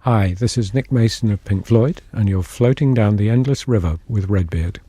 Hi, this is Nick Mason of Pink Floyd, and you're floating down the endless river with Redbeard.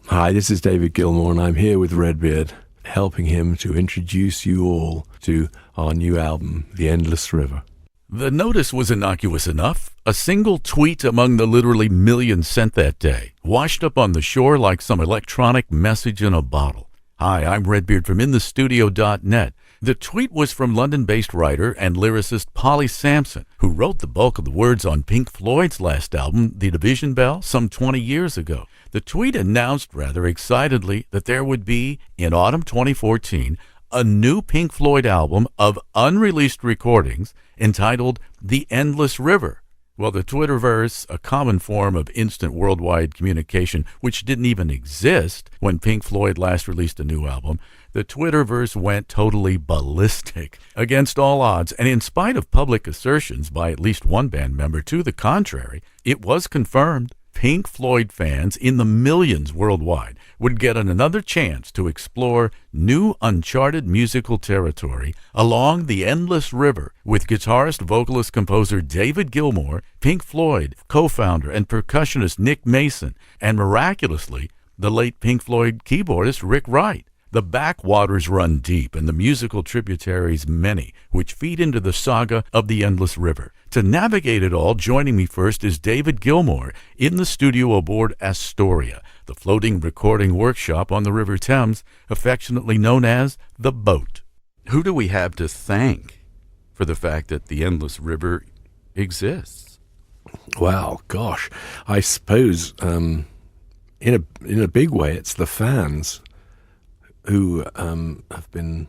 Hi, this is David Gilmour, and I'm here with Redbeard, helping him to introduce you all to our new album, The Endless River. The notice was innocuous enough. A single tweet among the literally millions sent that day, washed up on the shore like some electronic message in a bottle. Hi, I'm Redbeard from InTheStudio.net. The tweet was from London-based writer and lyricist Polly Sampson, who wrote the bulk of the words on Pink Floyd's last album, The Division Bell, some 20 years ago. The tweet announced rather excitedly that there would be, in autumn 2014, a new Pink Floyd album of unreleased recordings entitled The Endless River. Well, the Twitterverse, a common form of instant worldwide communication which didn't even exist when Pink Floyd last released a new album, the Twitterverse went totally ballistic against all odds, and in spite of public assertions by at least one band member to the contrary, it was confirmed Pink Floyd fans in the millions worldwide would get another chance to explore new uncharted musical territory along the endless river with guitarist, vocalist, composer David Gilmour, Pink Floyd co-founder and percussionist Nick Mason, and miraculously, the late Pink Floyd keyboardist Rick Wright. The backwaters run deep and the musical tributaries many, which feed into the saga of the Endless River. To navigate it all, joining me first is David Gilmour in the studio aboard Astoria, the floating recording workshop on the River Thames, affectionately known as the Boat. Who do we have to thank for the fact that the Endless River exists? Well, gosh, I suppose in a big way it's the fans who have been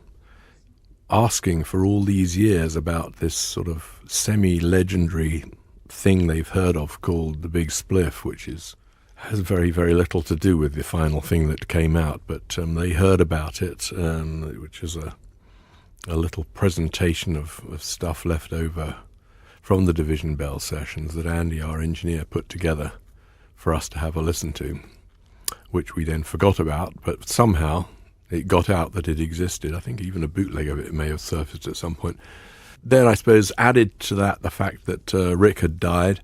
asking for all these years about this sort of semi-legendary thing they've heard of called the Big Spliff, which has very, very little to do with the final thing that came out, but they heard about it, which is a little presentation of stuff left over from the Division Bell sessions that Andy, our engineer, put together for us to have a listen to, which we then forgot about, but somehow it got out that it existed. I think even a bootleg of it may have surfaced at some point. Then I suppose added to that the fact that Rick had died,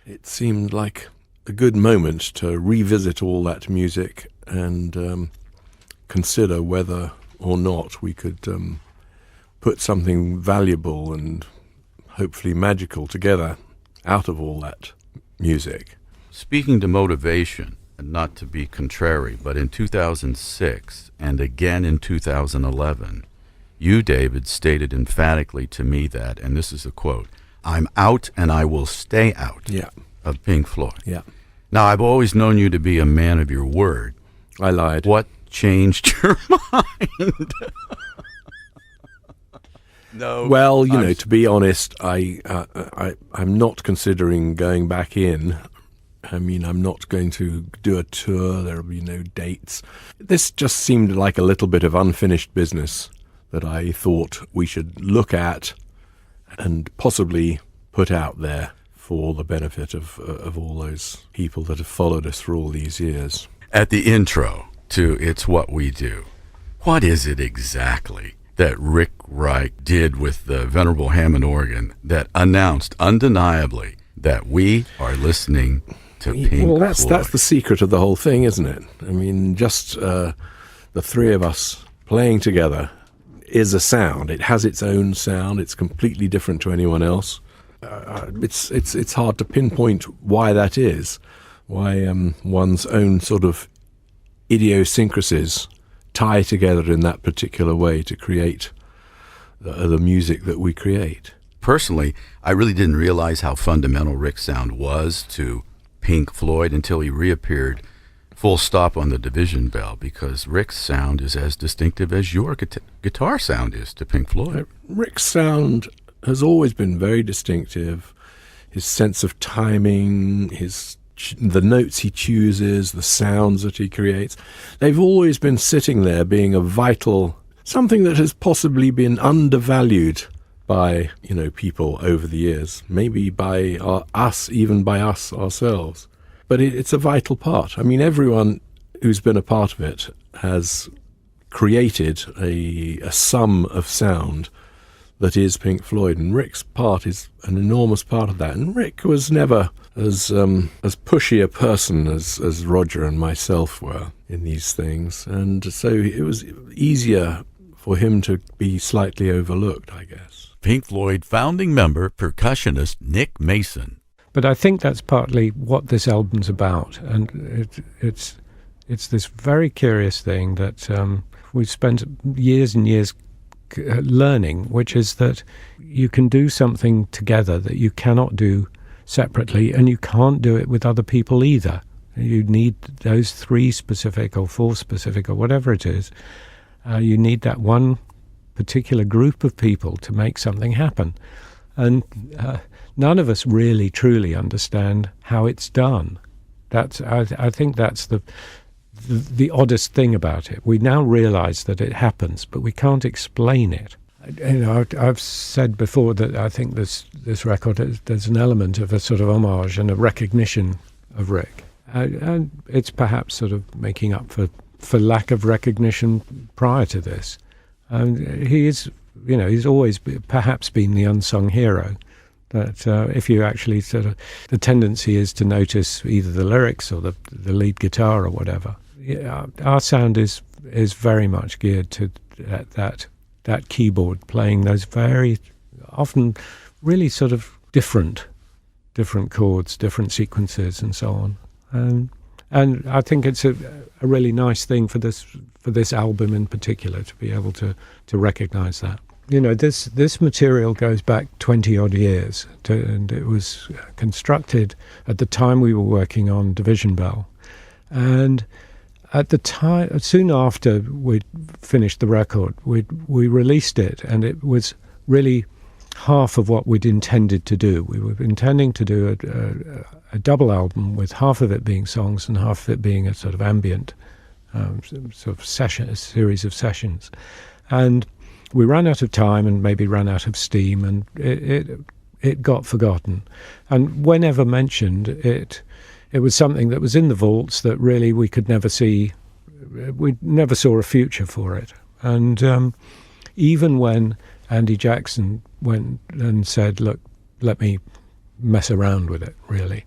it seemed like a good moment to revisit all that music and consider whether or not we could put something valuable and hopefully magical together out of all that music. Speaking to motivation, and not to be contrary, but in 2006 and again in 2011, you, David, stated emphatically to me that, and this is a quote, "I'm out and I will stay out of Pink Floyd." Yeah. Now, I've always known you to be a man of your word. I lied. What changed your mind? No. Well, to be honest, I'm not considering going back in. I mean, I'm not going to do a tour. There will be no dates. This just seemed like a little bit of unfinished business that I thought we should look at and possibly put out there for the benefit of all those people that have followed us for all these years. At the intro to It's What We Do, what is it exactly that Rick Wright did with the venerable Hammond organ that announced undeniably that we are listening to Pink Floyd? Well, that's the secret of the whole thing, isn't it? I mean, just the three of us playing together is a sound. It has its own sound. It's completely different to anyone else. It's hard to pinpoint why that is, why one's own sort of idiosyncrasies tie together in that particular way to create the music that we create. Personally, I really didn't realize how fundamental Rick's sound was to Pink Floyd until he reappeared full stop on the Division Bell, because Rick's sound is as distinctive as your guitar sound is to Pink Floyd. Rick's sound has always been very distinctive. His sense of timing, the notes he chooses, the sounds that he creates, they've always been sitting there being a vital, something that has possibly been undervalued by, people over the years, maybe by us, even by us ourselves. But it's a vital part. I mean, everyone who's been a part of it has created a sum of sound that is Pink Floyd, and Rick's part is an enormous part of that. And Rick was never as pushy a person as Roger and myself were in these things, and so it was easier for him to be slightly overlooked, I guess. Pink Floyd founding member, percussionist Nick Mason. But I think that's partly what this album's about, and it's this very curious thing that we've spent years and years learning, which is that you can do something together that you cannot do separately, and you can't do it with other people either. You need those 3 specific or 4 specific or whatever it is. You need that one particular group of people to make something happen. And none of us really truly understand how it's done. I think that's the oddest thing about it. We now realize that it happens, but we can't explain it. I've said before that I think this record, there's an element of a sort of homage and a recognition of Rick. And it's perhaps sort of making up for lack of recognition prior to this. He is, he's always perhaps been the unsung hero. That if you actually the tendency is to notice either the lyrics or the lead guitar or whatever. Yeah, our sound is very much geared to that keyboard playing those very often really sort of different chords, different sequences, and so on. And I think it's a really nice thing for this album in particular to be able to recognise that. This material goes back 20-odd years, and it was constructed at the time we were working on Division Bell. And at the time, soon after we'd finished the record, we released it, and it was really half of what we'd intended to do. We were intending to do a double album with half of it being songs and half of it being a sort of ambient sort of a series of sessions. And we ran out of time and maybe ran out of steam, and it got forgotten. And whenever mentioned, it was something that was in the vaults that really we could never see. We never saw a future for it. And even when Andy Jackson went and said, look, let me mess around with it, really,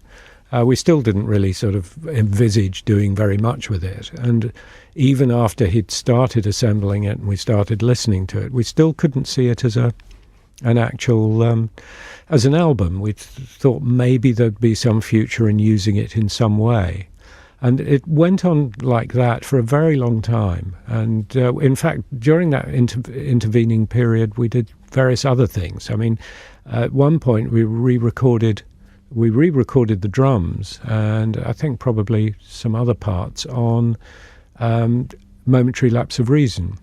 we still didn't really sort of envisage doing very much with it. And even after he'd started assembling it and we started listening to it, we still couldn't see it as an actual as an album. We thought maybe there'd be some future in using it in some way. And it went on like that for a very long time. And in fact, during that intervening period, we did various other things. I mean, at one point we re-recorded the drums and I think probably some other parts on Momentary Lapse of Reason.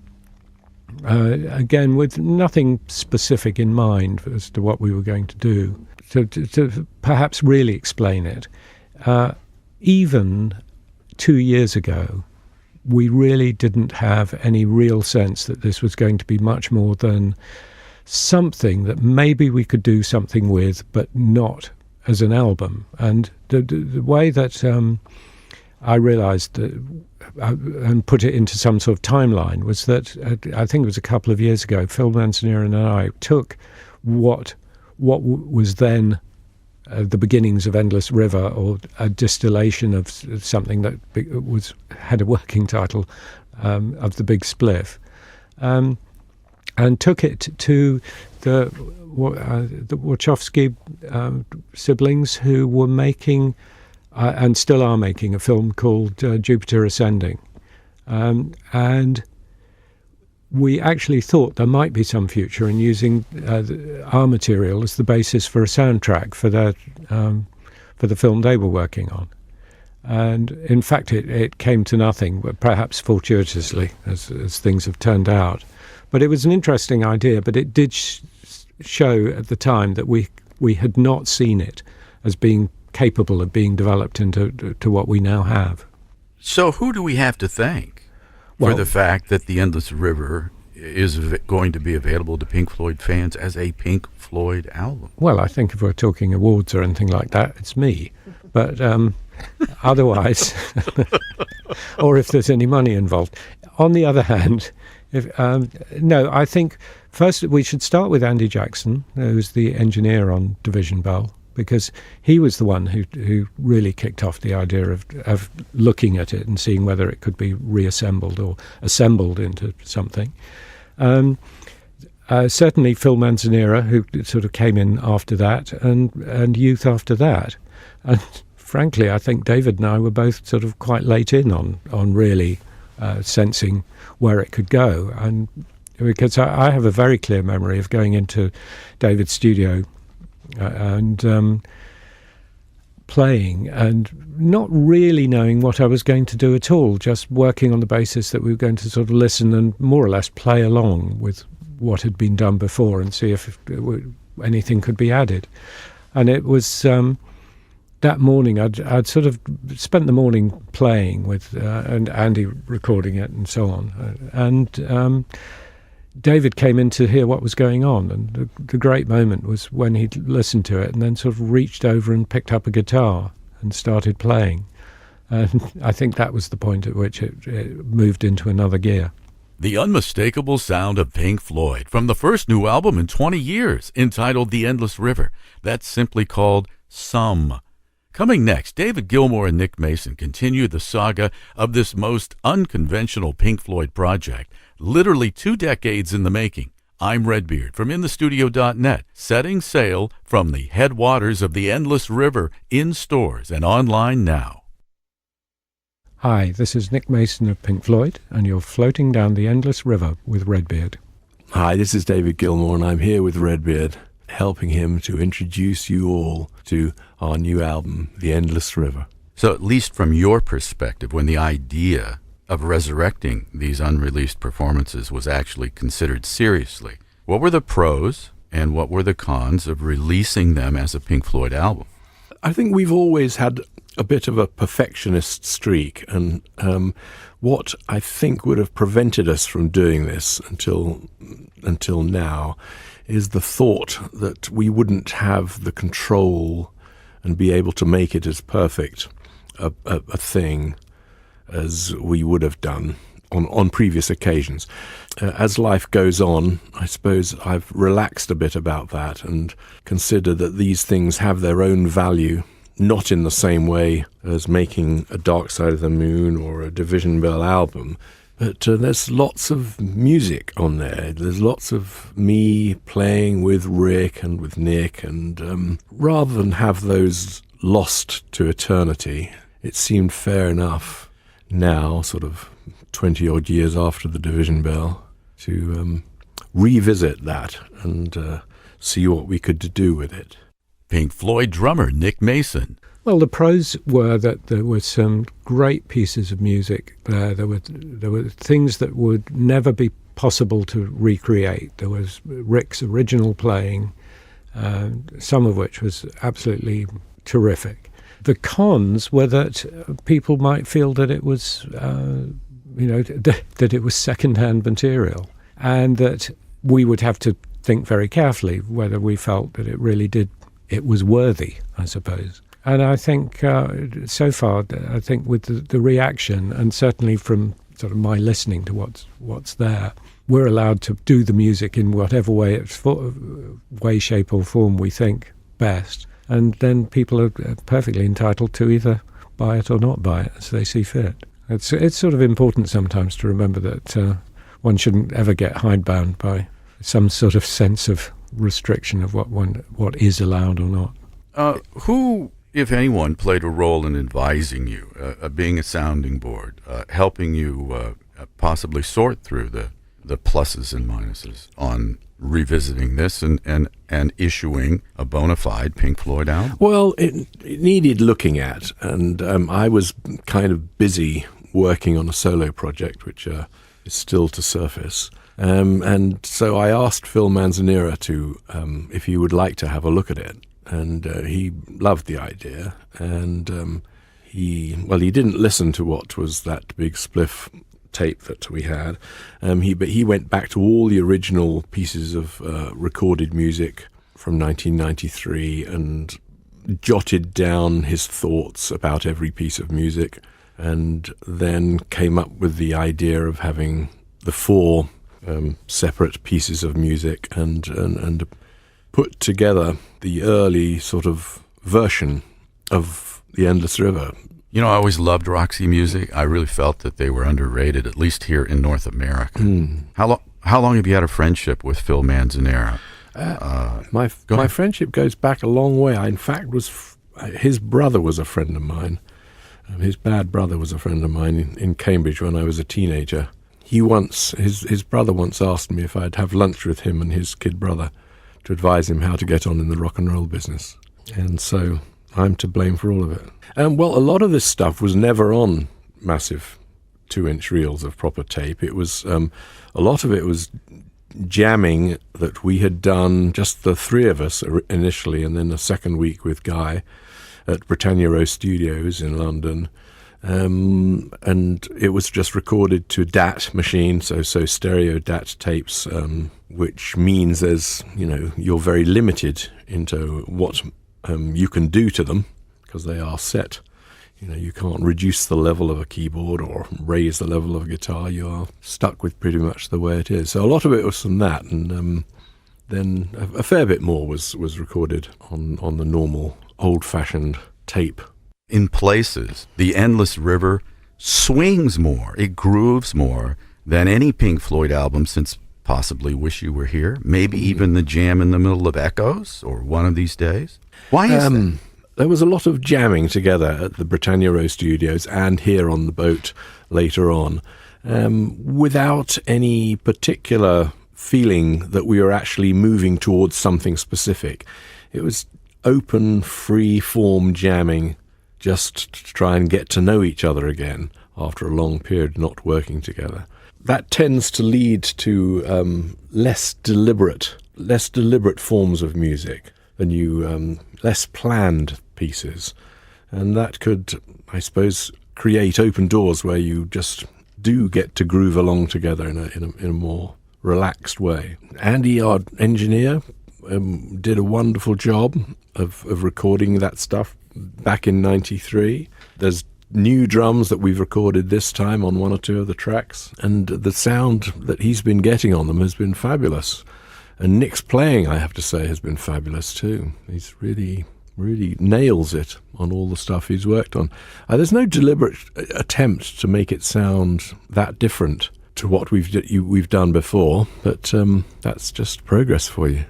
Again, with nothing specific in mind as to what we were going to do. To perhaps really explain it, even 2 years ago, we really didn't have any real sense that this was going to be much more than something that maybe we could do something with, but not as an album. And the way that I realised that, and put it into some sort of timeline, was that I think it was a couple of years ago, Phil Manzanera and I took what was then the beginnings of Endless River, or a distillation of something that had a working title of The Big Spliff, and took it to the Wachowski siblings, who were making and still are making a film called Jupiter Ascending, and we actually thought there might be some future in using our material as the basis for a soundtrack for the film they were working on. And in fact, it came to nothing, but perhaps fortuitously, as things have turned out. But it was an interesting idea, but it did show at the time that we had not seen it as being capable of being developed into what we now have. So who do we have to thank for the fact that The Endless River is going to be available to Pink Floyd fans as a Pink Floyd album? Well, I think if we're talking awards or anything like that, it's me. But otherwise, or if there's any money involved. On the other hand, No, I think first we should start with Andy Jackson, who was the engineer on Division Bell, because he was the one who really kicked off the idea of looking at it and seeing whether it could be reassembled or assembled into something. Certainly Phil Manzanera, who sort of came in after that, and Youth after that. And frankly, I think David and I were both sort of quite late in on really sensing where it could go. And because I have a very clear memory of going into David's studio and playing and not really knowing what I was going to do at all, just working on the basis that we were going to sort of listen and more or less play along with what had been done before and see if anything could be added. And it was that morning I'd sort of spent the morning playing with and Andy recording it and so on, and David came in to hear what was going on, and the great moment was when he listened to it and then sort of reached over and picked up a guitar and started playing. And I think that was the point at which it moved into another gear. The unmistakable sound of Pink Floyd from the first new album in 20 years, entitled The Endless River. That's simply called Some. Coming next, David Gilmour and Nick Mason continue the saga of this most unconventional Pink Floyd project, literally 2 decades in the making. I'm Redbeard from InTheStudio.net, setting sail from the headwaters of the Endless River in stores and online now. Hi, this is Nick Mason of Pink Floyd, and you're floating down the Endless River with Redbeard. Hi, this is David Gilmour, and I'm here with Redbeard, helping him to introduce you all to our new album, The Endless River. So at least from your perspective, when the idea of resurrecting these unreleased performances was actually considered seriously, what were the pros and what were the cons of releasing them as a Pink Floyd album? I think we've always had a bit of a perfectionist streak, and what I think would have prevented us from doing this until now is the thought that we wouldn't have the control and be able to make it as perfect a thing as we would have done on previous occasions. As life goes on, I suppose I've relaxed a bit about that and consider that these things have their own value, not in the same way as making a Dark Side of the Moon or a Division Bell album, but there's lots of music on there. There's lots of me playing with Rick and with Nick, and rather than have those lost to eternity, it seemed fair enough now, sort of 20-odd years after the Division Bell, to revisit that and see what we could do with it. Pink Floyd drummer Nick Mason. Well, the pros were that there were some great pieces of music there. There were things that would never be possible to recreate. There was Rick's original playing, some of which was absolutely terrific. The cons were that people might feel that it was, that it was second-hand material, and that we would have to think very carefully whether we felt that it was worthy, I suppose. And I think so far, I think with the reaction, and certainly from sort of my listening to what's there, we're allowed to do the music in whatever way, shape or form we think best. And then people are perfectly entitled to either buy it or not buy it as they see fit. It's sort of important sometimes to remember that one shouldn't ever get hidebound by some sort of sense of restriction of what is allowed or not. Who, if anyone, played a role in advising you, being a sounding board, helping you possibly sort through the pluses and minuses on revisiting this and issuing a bona fide Pink Floyd album? Well, it needed looking at, and I was kind of busy working on a solo project, which is still to surface. And so I asked Phil Manzanera to if he would like to have a look at it, and he loved the idea. And he didn't listen to what was that big spliff tape that we had. But he went back to all the original pieces of recorded music from 1993 and jotted down his thoughts about every piece of music, and then came up with the idea of having the 4 separate pieces of music and put together the early sort of version of the Endless River. You know, I always loved Roxy music. I really felt that they were underrated, at least here in North America. How long have you had a friendship with Phil Manzanera? My friendship goes back a long way. In fact, his brother was a friend of mine. His bad brother was a friend of mine in Cambridge when I was a teenager. His brother once asked me if I'd have lunch with him and his kid brother to advise him how to get on in the rock and roll business. And so I'm to blame for all of it. Well, a lot of this stuff was never on massive 2-inch reels of proper tape. It was a lot of it was jamming that we had done, just the three of us initially, and then a second week with Guy at Britannia Row Studios in London. And it was just recorded to DAT machine, so stereo DAT tapes, which means you're very limited into what you can do to them, because they are set. You can't reduce the level of a keyboard or raise the level of a guitar. You are stuck with pretty much the way it is. So a lot of it was from that, and then a fair bit more was recorded on the normal old-fashioned tape. In places, the Endless River swings more, it grooves more than any Pink Floyd album since possibly Wish You Were Here, maybe even the jam in the middle of Echoes or One of These Days. Why is that? There was a lot of jamming together at the Britannia Row Studios and here on the boat later on, without any particular feeling that we were actually moving towards something specific. It was open, free-form jamming, just to try and get to know each other again after a long period not working together. That tends to lead to less deliberate forms of music than less planned pieces. And that could, I suppose, create open doors where you just do get to groove along together in a more relaxed way. Andy, our engineer, did a wonderful job of recording that stuff back in 93. There's new drums that we've recorded this time on one or two of the tracks, and the sound that he's been getting on them has been fabulous. And Nick's playing, I have to say, has been fabulous too. He's really nails it on all the stuff he's worked on. There's no deliberate attempt to make it sound that different to what we've done before, but that's just progress for you.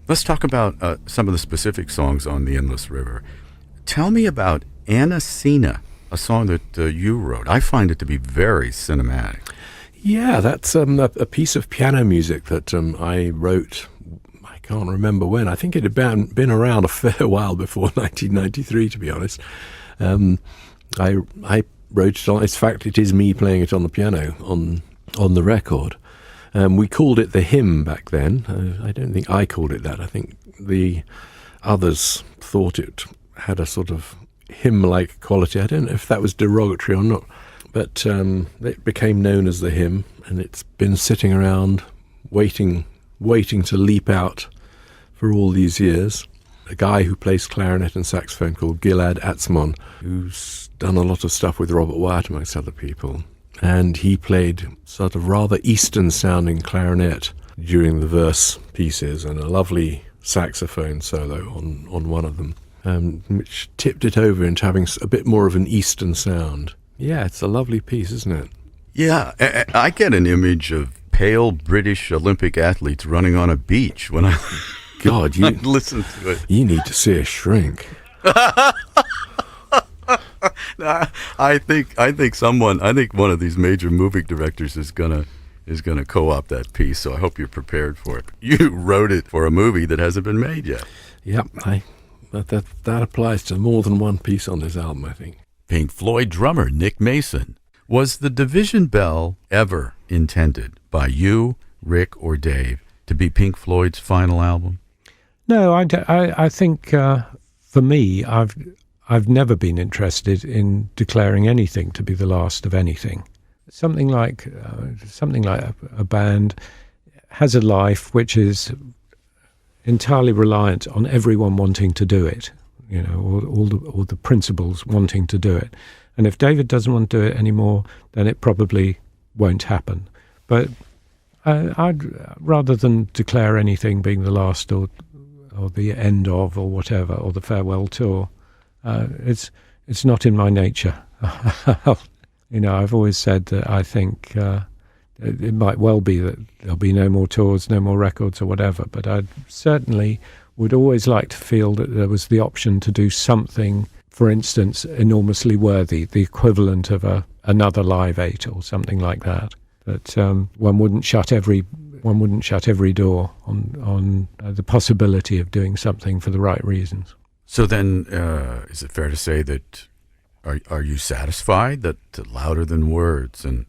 Let's talk about some of the specific songs on the Endless River. Tell me about Anacina, a song that you wrote. I find it to be very cinematic. Yeah, that's a piece of piano music that I wrote. I can't remember when. I think it had been around a fair while before 1993, to be honest. I wrote it on. In fact, it is me playing it on the piano on the record. We called it the hymn back then. I don't think I called it that. I think the others thought it had a sort of hymn-like quality. I don't know if that was derogatory or not, but it became known as the hymn, and it's been sitting around waiting to leap out for all these years. A guy who plays clarinet and saxophone called Gilad Atzmon, who's done a lot of stuff with Robert Wyatt, amongst other people. And he played sort of rather Eastern-sounding clarinet during the verse pieces, and a lovely saxophone solo on one of them, which tipped it over into having a bit more of an Eastern sound. Yeah, it's a lovely piece, isn't it? Yeah, I get an image of pale British Olympic athletes running on a beach when I God, you listen to it. You need to see a shrink. I think one of these major movie directors is gonna co-opt that piece. So I hope you're prepared for it. You wrote it for a movie that hasn't been made yet. Yep, that applies to more than one piece on this album, I think. Pink Floyd drummer Nick Mason. Was the Division Bell ever intended by you, Rick, or Dave to be Pink Floyd's final album? No, I think for me, I've never been interested in declaring anything to be the last of anything. Something like a band has a life which is entirely reliant on everyone wanting to do it, all the principals wanting to do it. And if David doesn't want to do it anymore, then it probably won't happen. But I'd rather than declare anything being the last or the end of or whatever, or the farewell tour, it's not in my nature. I've always said that I think it might well be that there'll be no more tours, no more records or whatever, but I certainly would always like to feel that there was the option to do something, for instance, enormously worthy, the equivalent of another Live 8 or something like that. That one wouldn't shut every door on the possibility of doing something for the right reasons. So then, is it fair to say that are you satisfied that Louder Than Words and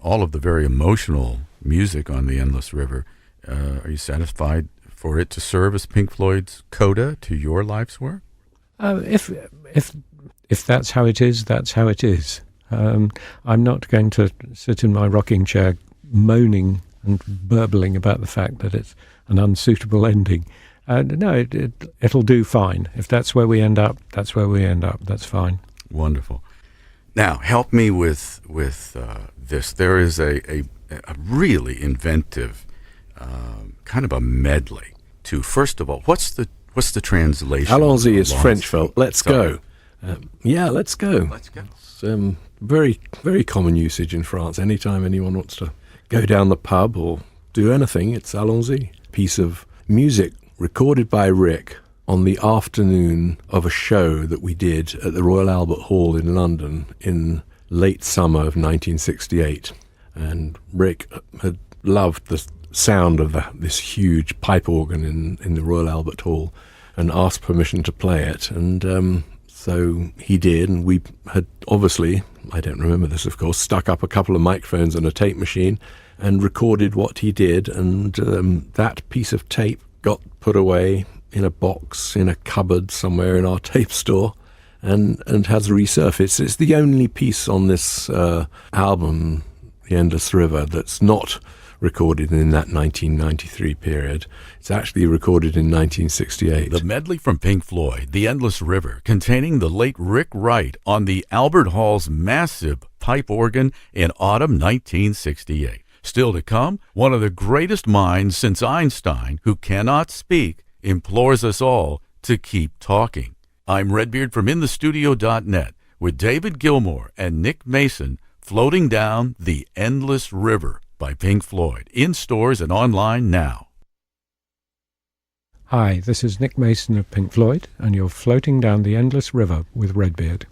all of the very emotional music on the Endless River, are you satisfied for it to serve as Pink Floyd's coda to your life's work? If that's how it is, that's how it is. I'm not going to sit in my rocking chair moaning and burbling about the fact that it's an unsuitable ending. No, it'll do fine. If that's where we end up, that's where we end up. That's fine. Wonderful. Now, help me with this. There is a really inventive kind of a medley to, first of all, what's the translation? Allons-y is French for let's go. Let's go. Let's go. It's very, very common usage in France. Anytime anyone wants to go down the pub or do anything, it's allons-y. Piece of music recorded by Rick on the afternoon of a show that we did at the Royal Albert Hall in London in late summer of 1968. And Rick had loved the sound of this huge pipe organ in the Royal Albert Hall and asked permission to play it. And so he did, and we had obviously, I don't remember this of course, stuck up a couple of microphones and a tape machine and recorded what he did, and that piece of tape got put away in a box in a cupboard somewhere in our tape store and has resurfaced. It's the only piece on this album, The Endless River, that's not recorded in that 1993 period. It's actually recorded in 1968. The medley from Pink Floyd, The Endless River, containing the late Rick Wright on the Albert Hall's massive pipe organ in autumn 1968. Still to come, one of the greatest minds since Einstein, who cannot speak, implores us all to keep talking. I'm Redbeard from InTheStudio.net with David Gilmour and Nick Mason floating down The Endless River by Pink Floyd, in stores and online now. Hi, this is Nick Mason of Pink Floyd, and you're floating down the Endless River with Redbeard.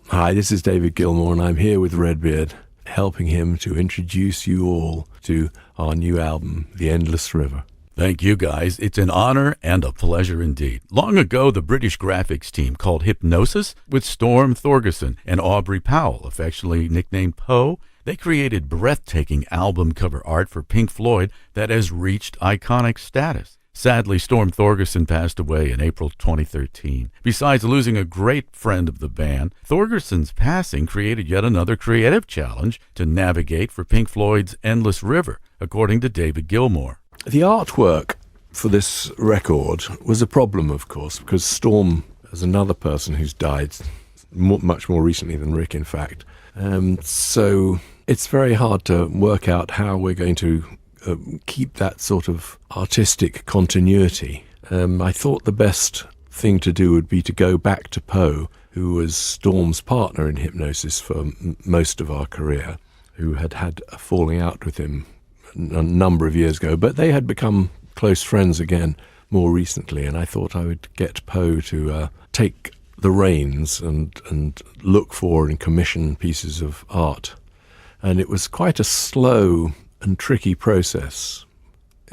Hi, this is David Gilmour, and I'm here with Redbeard, helping him to introduce you all to our new album, The Endless River. Thank you, guys. It's an honor and a pleasure indeed. Long ago, the British graphics team called Hypnosis, with Storm Thorgerson and Aubrey Powell, affectionately nicknamed Poe, they created breathtaking album cover art for Pink Floyd that has reached iconic status. Sadly, Storm Thorgerson passed away in April 2013. Besides losing a great friend of the band, Thorgerson's passing created yet another creative challenge to navigate for Pink Floyd's Endless River, according to David Gilmour. The artwork for this record was a problem, of course, because Storm is another person who's died much more recently than Rick, in fact. So it's very hard to work out how we're going to keep that sort of artistic continuity. I thought the best thing to do would be to go back to Poe, who was Storm's partner in Hypnosis for most of our career, who had had a falling out with him a number of years ago, but they had become close friends again more recently, and I thought I would get Poe to take the reins and look for and commission pieces of art. And it was quite a slow and tricky process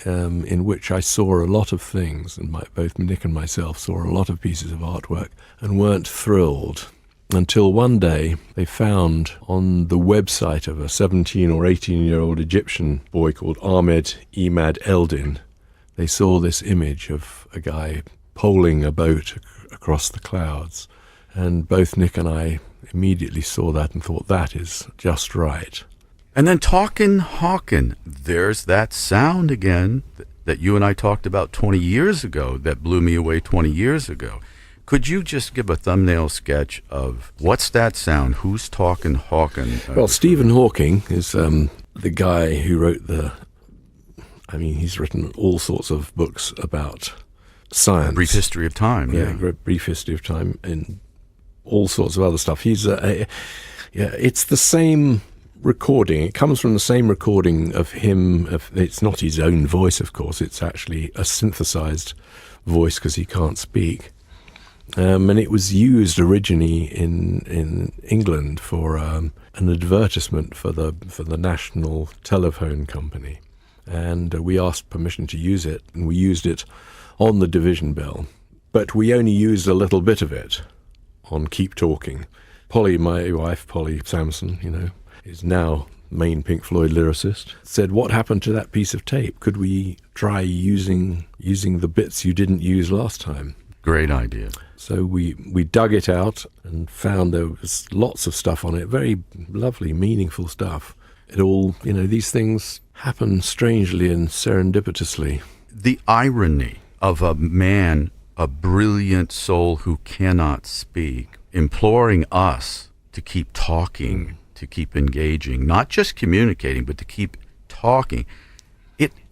in which I saw a lot of things, and both Nick and myself saw a lot of pieces of artwork and weren't thrilled until one day they found on the website of a 17 or 18-year-old Egyptian boy called Ahmed Emad Eldin, they saw this image of a guy poling a boat across the clouds. And both Nick and I immediately saw that and thought, that is just right. And then Talkin' Hawkin', there's that sound again that you and I talked about 20 years ago that blew me away 20 years ago. Could you just give a thumbnail sketch of what's that sound? Who's Talkin' Hawkin'? Well, Stephen Hawking is the guy who wrote the I mean, he's written all sorts of books about science. A Brief History of Time. Yeah, Brief History of Time, and all sorts of other stuff. It's the same recording. It comes from the same recording of him. It's not his own voice, of course. It's actually a synthesized voice because he can't speak. And it was used originally in England for an advertisement for the National Telephone Company. And we asked permission to use it, and we used it on the division bell. But we only used a little bit of it on Keep Talking. Polly, my wife, Polly Samson, is now main Pink Floyd lyricist, said, "What happened to that piece of tape? Could we try using the bits you didn't use last time?" Great idea. So we dug it out and found there was lots of stuff on it, very lovely, meaningful stuff. It all, these things happen strangely and serendipitously. The irony of a man, a brilliant soul who cannot speak, imploring us to keep talking, to keep engaging, not just communicating, but to keep talking.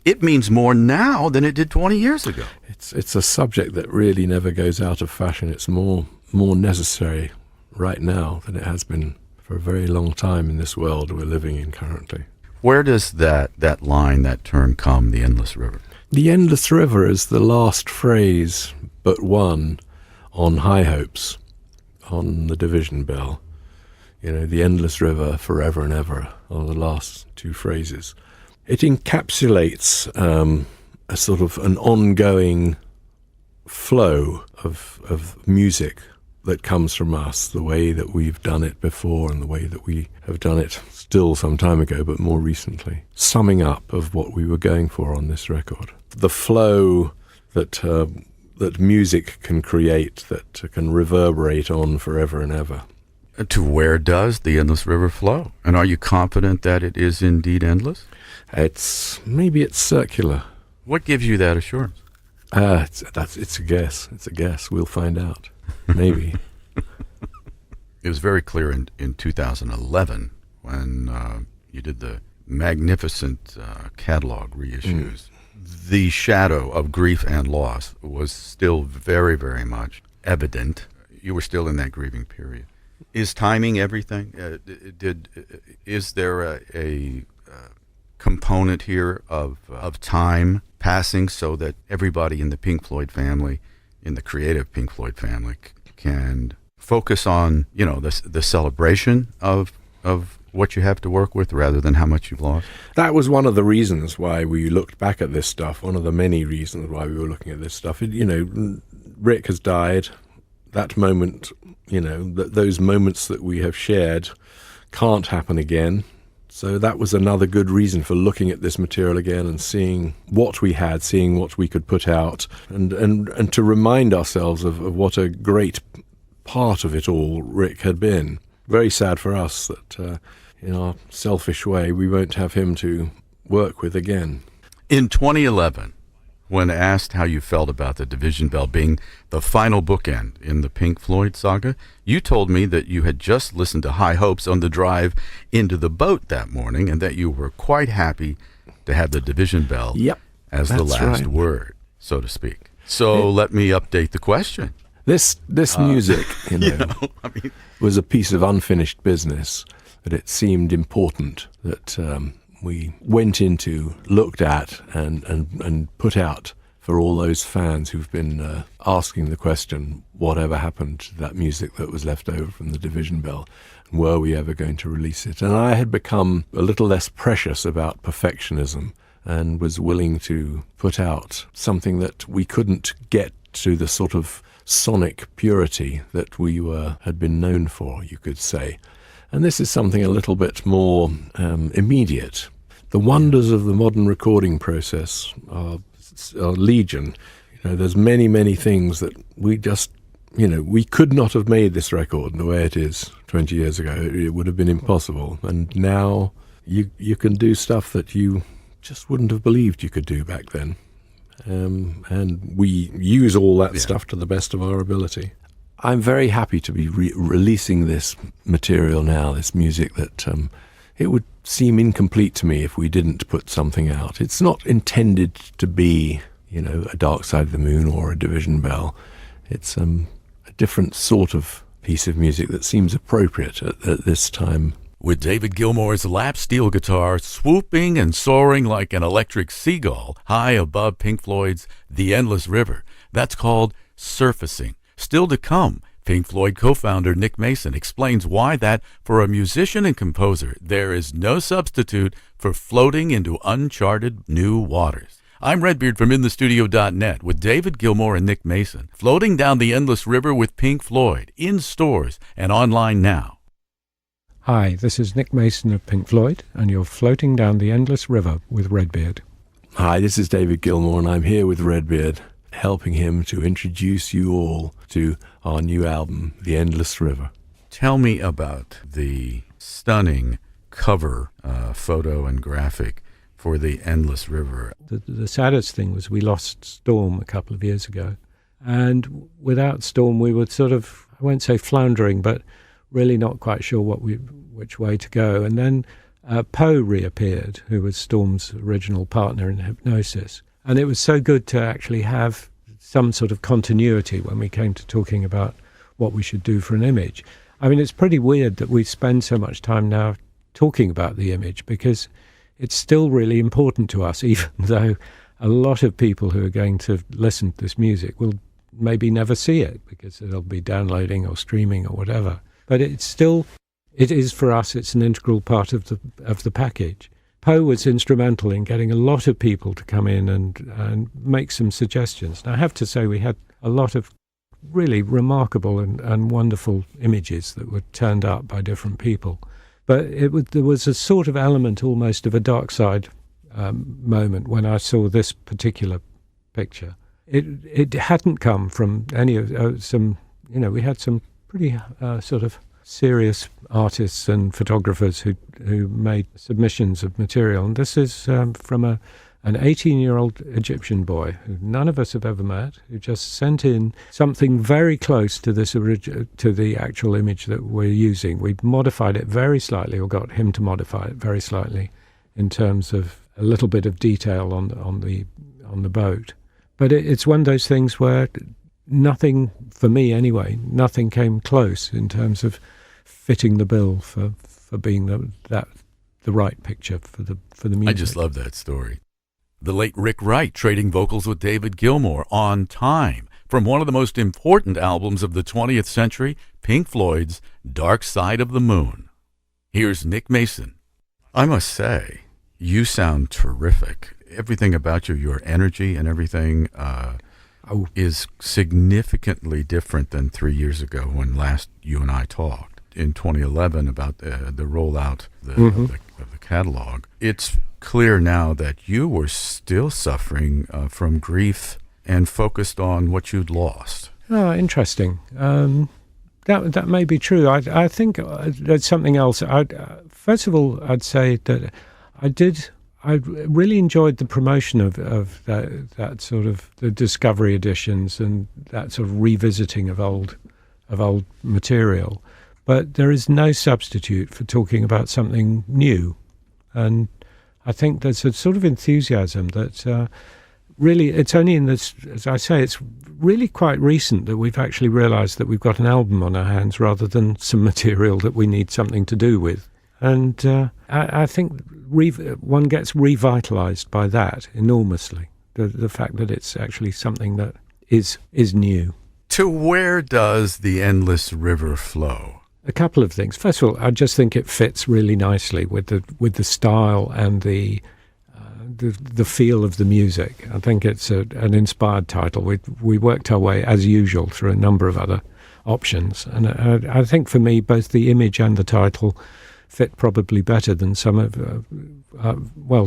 It means more now than it did 20 years ago. It's a subject that really never goes out of fashion. It's more necessary right now than it has been for a very long time in this world we're living in currently. Where does that line, that term come, the endless river? The endless river is the last phrase but one on High Hopes, on the division bell. The endless river, forever and ever, are the last two phrases. It encapsulates a sort of an ongoing flow of music that comes from us, the way that we've done it before and the way that we have done it still some time ago, but more recently. Summing up of what we were going for on this record. The flow that music can create, that can reverberate on forever and ever. To where does the endless river flow? And are you confident that it is indeed endless? Maybe it's circular. What gives you that assurance? It's a guess. It's a guess. We'll find out. Maybe. It was very clear in 2011 when you did the magnificent catalog reissues. The shadow of grief and loss was still very, very much evident. You were still in that grieving period. Is timing everything? Is there a component here of time passing so that everybody in the Pink Floyd family, in the creative Pink Floyd family, can focus on the celebration of what you have to work with rather than how much you've lost? That was one of the reasons why we looked back at this stuff. One of the many reasons why we were looking at this stuff. Rick has died. That moment, those moments that we have shared can't happen again. So that was another good reason for looking at this material again and seeing what we had, seeing what we could put out, and to remind ourselves of what a great part of it all Rick had been. Very sad for us that in our selfish way we won't have him to work with again. In 2011, when asked how you felt about the division bell being the final bookend in the Pink Floyd saga, you told me that you had just listened to High Hopes on the drive into the boat that morning and that you were quite happy to have the division bell as the last word, so to speak. So let me update the question. This music was a piece of unfinished business that it seemed important that we went into, looked at, and put out for all those fans who've been asking the question, whatever happened to that music that was left over from the division bell? And were we ever going to release it? And I had become a little less precious about perfectionism and was willing to put out something that we couldn't get to the sort of sonic purity that we had been known for, you could say. And this is something a little bit more immediate. The wonders of the modern recording process are legion. There's many, many things that we just, we could not have made this record the way it is 20 years ago. It would have been impossible. And now you can do stuff that you just wouldn't have believed you could do back then. And we use all that stuff to the best of our ability. I'm very happy to be releasing this material now, this music that it would seem incomplete to me if we didn't put something out. It's not intended to be, a Dark Side of the Moon or a Division Bell. It's a different sort of piece of music that seems appropriate at this time. With David Gilmour's lap steel guitar swooping and soaring like an electric seagull high above Pink Floyd's The Endless River. That's called surfacing. Still to come, Pink Floyd co-founder Nick Mason explains why that, for a musician and composer, there is no substitute for floating into uncharted new waters. I'm Redbeard from InTheStudio.net with David Gilmour and Nick Mason, floating down the endless river with Pink Floyd, in stores and online now. Hi, this is Nick Mason of Pink Floyd, and you're floating down the endless river with Redbeard. Hi, this is David Gilmour, and I'm here with Redbeard, helping him to introduce you all to our new album, The Endless River. Tell me about the stunning cover photo and graphic for The Endless River. The saddest thing was we lost Storm a couple of years ago. And without Storm, we were sort of, I won't say floundering, but really not quite sure which way to go. And then Poe reappeared, who was Storm's original partner in Hypnosis. And it was so good to actually have some sort of continuity when we came to talking about what we should do for an image. I mean, it's pretty weird that we spend so much time now talking about the image, because it's still really important to us, even though a lot of people who are going to listen to this music will maybe never see it because they'll be downloading or streaming or whatever. But it is for us, it's an integral part of the package. Poe was instrumental in getting a lot of people to come in and make some suggestions. Now, I have to say we had a lot of really remarkable and wonderful images that were turned up by different people. But there was a sort of element almost of a dark side moment when I saw this particular picture. It hadn't come from any of we had some pretty sort of serious artists and photographers who made submissions of material. And this is from an 18-year-old Egyptian boy who none of us have ever met, who just sent in something very close to to the actual image that we're using. We modified it very slightly, or got him to modify it very slightly, in terms of a little bit of detail on the boat. But it's one of those things where nothing, for me anyway, nothing came close in terms of fitting the bill for being the right picture for the music. I just love that story. The late Rick Wright trading vocals with David Gilmour on Time from one of the most important albums of the 20th century, Pink Floyd's Dark Side of the Moon. Here's Nick Mason. I must say, you sound terrific. Everything about you, your energy and everything is significantly different than 3 years ago when last you and I talked in 2011 about the rollout of the catalog. It's clear now that you were still suffering from grief and focused on what you'd lost. Oh, interesting. That may be true. I think there's something else. First of all, I'd say that I really enjoyed the promotion of that sort of the Discovery editions and that sort of revisiting of old material. But there is no substitute for talking about something new. And I think there's a sort of enthusiasm that really, it's only in this, as I say, it's really quite recent that we've actually realised that we've got an album on our hands rather than some material that we need something to do with. And I think one gets revitalised by that enormously, the fact that it's actually something that is new. To where does the Endless River flow? A couple of things. First of all, I just think it fits really nicely with the style and the feel of the music. I think it's an inspired title. We worked our way, as usual, through a number of other options. And I think for me, both the image and the title fit probably better than some of,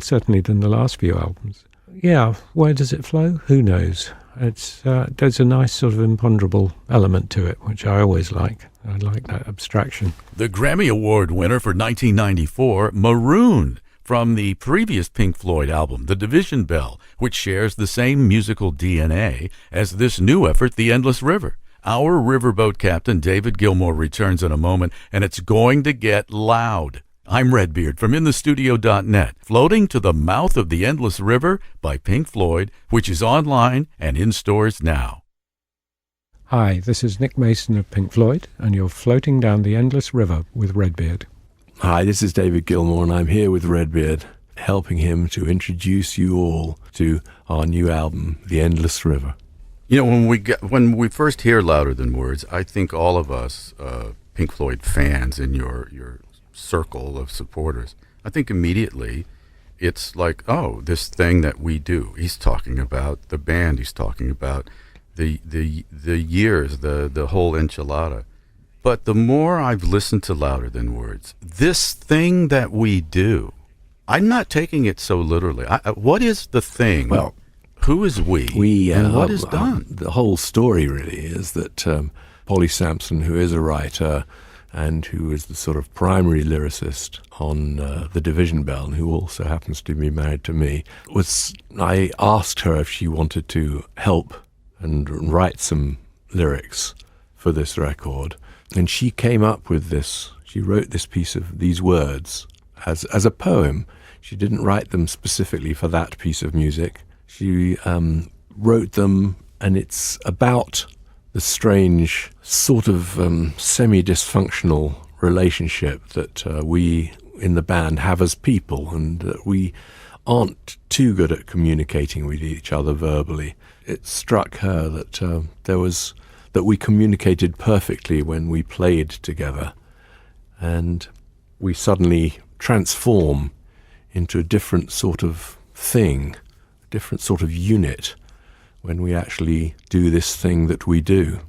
certainly than the last few albums. Yeah, where does it flow? Who knows? There's a nice sort of imponderable element to it, which I always like. I like that abstraction. The Grammy Award winner for 1994, Maroon, from the previous Pink Floyd album, The Division Bell, which shares the same musical DNA as this new effort, The Endless River. Our riverboat captain, David Gilmour, returns in a moment, and it's going to get loud. I'm Redbeard from inthestudio.net, floating to the mouth of the endless river by Pink Floyd, which is online and in stores now. Hi, this is Nick Mason of Pink Floyd, and you're floating down the endless river with Redbeard. Hi, this is David Gilmour, and I'm here with Redbeard, helping him to introduce you all to our new album, The Endless River. You know, when we first hear Louder Than Words, I think all of us Pink Floyd fans in your circle of supporters, I think immediately it's like, oh, this thing that we do. He's talking about the band. He's talking about the years, the whole enchilada. But the more I've listened to Louder Than Words, this thing that we do, I'm not taking it so literally. What is the thing? Well, who is we and what is done? The whole story really is that Polly Sampson, who is a writer and who is the sort of primary lyricist on The Division Bell, and who also happens to be married to me, I asked her if she wanted to help and write some lyrics for this record. And she came up with this. She wrote this piece of these words as a poem. She didn't write them specifically for that piece of music. She wrote them, and it's about the strange sort of semi-dysfunctional relationship that we in the band have as people, and that we aren't too good at communicating with each other verbally. It struck her that that we communicated perfectly when we played together, and we suddenly transform into a different sort of thing, a different sort of unit when we actually do this thing that we do.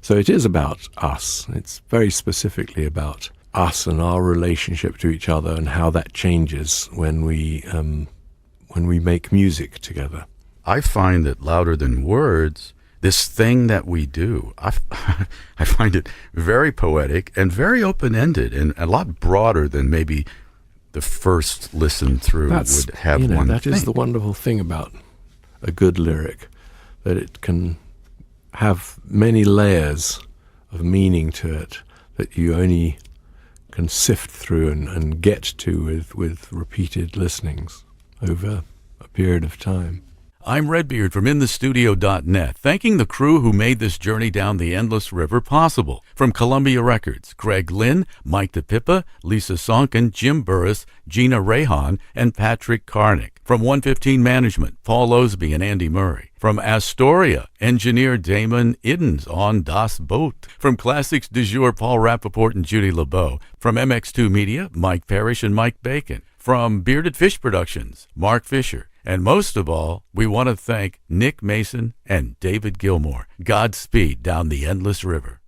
So it is about us. It's very specifically about us and our relationship to each other, and how that changes when we make music together. I find that Louder Than Words, this thing that we do, I find it very poetic and very open-ended, and a lot broader than maybe the first listen through would have one That thing. is the wonderful thing about a good lyric, that it can have many layers of meaning to it that you only can sift through and get to with repeated listenings over a period of time. I'm Redbeard from inthestudio.net, thanking the crew who made this journey down the endless river possible. From Columbia Records, Craig Lynn, Mike DePippa, Lisa Sonkin, Jim Burris, Gina Rehan, and Patrick Karnick. From 115 Management, Paul Osby and Andy Murray. From Astoria, engineer Damon Iddens on Das Boot. From Classics du Jour, Paul Rappaport and Judy LeBeau. From MX2 Media, Mike Parrish and Mike Bacon. From Bearded Fish Productions, Mark Fisher. And most of all, we want to thank Nick Mason and David Gilmour. Godspeed down the endless river.